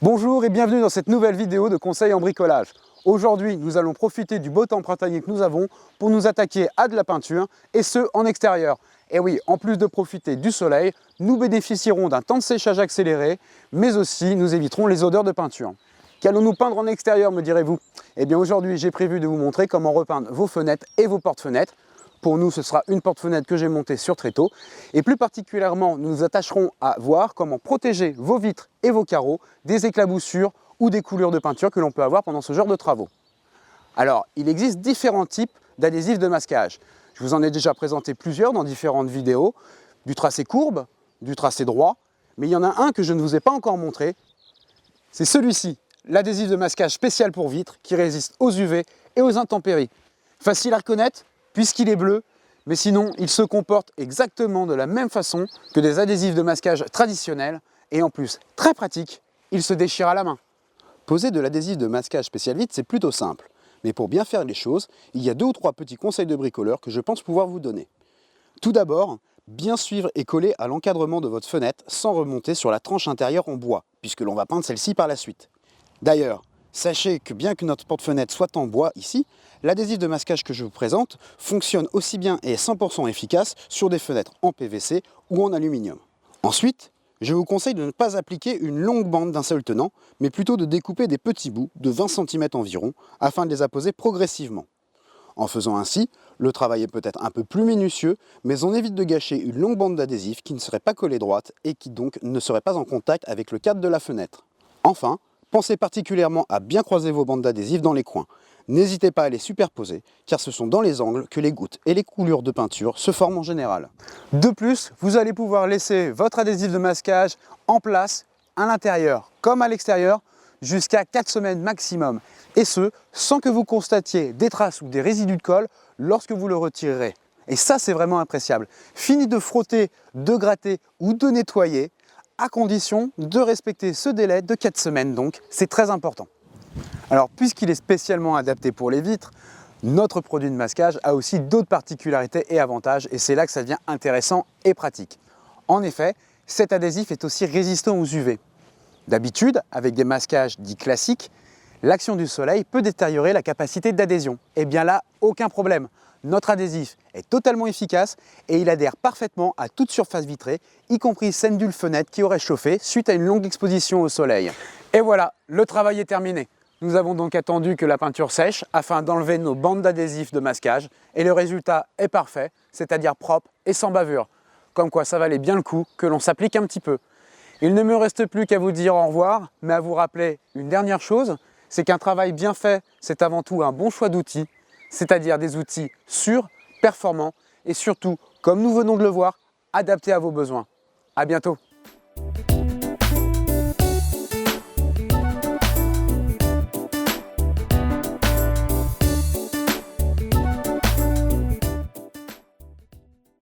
Bonjour et bienvenue dans cette nouvelle vidéo de conseils en bricolage. Aujourd'hui, nous allons profiter du beau temps printanier que nous avons pour nous attaquer à de la peinture et ce en extérieur. Et oui, en plus de profiter du soleil, nous bénéficierons d'un temps de séchage accéléré, mais aussi nous éviterons les odeurs de peinture. Qu'allons-nous peindre en extérieur, me direz-vous? Eh bien aujourd'hui, j'ai prévu de vous montrer comment repeindre vos fenêtres et vos portes-fenêtres. Pour nous, ce sera une porte-fenêtre que j'ai montée sur tréteau. Et plus particulièrement, nous nous attacherons à voir comment protéger vos vitres et vos carreaux des éclaboussures ou des coulures de peinture que l'on peut avoir pendant ce genre de travaux. Alors, il existe différents types d'adhésifs de masquage. Je vous en ai déjà présenté plusieurs dans différentes vidéos, du tracé courbe, du tracé droit, mais il y en a un que je ne vous ai pas encore montré, c'est celui-ci, l'adhésif de masquage spécial pour vitres qui résiste aux UV et aux intempéries. Facile à reconnaître puisqu'il est bleu, mais sinon il se comporte exactement de la même façon que des adhésifs de masquage traditionnels et en plus très pratique, il se déchire à la main. Poser de l'adhésif de masquage spécial vitre, c'est plutôt simple, mais pour bien faire les choses, il y a 2 ou 3 petits conseils de bricoleur que je pense pouvoir vous donner. Tout d'abord, bien suivre et coller à l'encadrement de votre fenêtre sans remonter sur la tranche intérieure en bois, puisque l'on va peindre celle-ci par la suite. D'ailleurs, sachez que bien que notre porte-fenêtre soit en bois ici, l'adhésif de masquage que je vous présente fonctionne aussi bien et est 100% efficace sur des fenêtres en PVC ou en aluminium. Ensuite, je vous conseille de ne pas appliquer une longue bande d'un seul tenant, mais plutôt de découper des petits bouts de 20 cm environ afin de les apposer progressivement. En faisant ainsi, le travail est peut-être un peu plus minutieux, mais on évite de gâcher une longue bande d'adhésif qui ne serait pas collée droite et qui donc ne serait pas en contact avec le cadre de la fenêtre. Enfin, pensez particulièrement à bien croiser vos bandes d'adhésif dans les coins. N'hésitez pas à les superposer, car ce sont dans les angles que les gouttes et les coulures de peinture se forment en général. De plus, vous allez pouvoir laisser votre adhésif de masquage en place à l'intérieur comme à l'extérieur jusqu'à 4 semaines maximum. Et ce, sans que vous constatiez des traces ou des résidus de colle lorsque vous le retirerez. Et ça, c'est vraiment appréciable. Fini de frotter, de gratter ou de nettoyer, à condition de respecter ce délai de 4 semaines donc, c'est très important. Alors puisqu'il est spécialement adapté pour les vitres, notre produit de masquage a aussi d'autres particularités et avantages et c'est là que ça devient intéressant et pratique. En effet, cet adhésif est aussi résistant aux UV. D'habitude, avec des masquages dits classiques, l'action du soleil peut détériorer la capacité d'adhésion. Et bien là, aucun problème. Notre adhésif est totalement efficace et il adhère parfaitement à toute surface vitrée, y compris celle d'une fenêtre qui aurait chauffé suite à une longue exposition au soleil. Et voilà, le travail est terminé. Nous avons donc attendu que la peinture sèche afin d'enlever nos bandes d'adhésif de masquage et le résultat est parfait, c'est-à-dire propre et sans bavure. Comme quoi ça valait bien le coup que l'on s'applique un petit peu. Il ne me reste plus qu'à vous dire au revoir, mais à vous rappeler une dernière chose, c'est qu'un travail bien fait, c'est avant tout un bon choix d'outils, c'est-à-dire des outils sûrs, performants et surtout, comme nous venons de le voir, adaptés à vos besoins. À bientôt.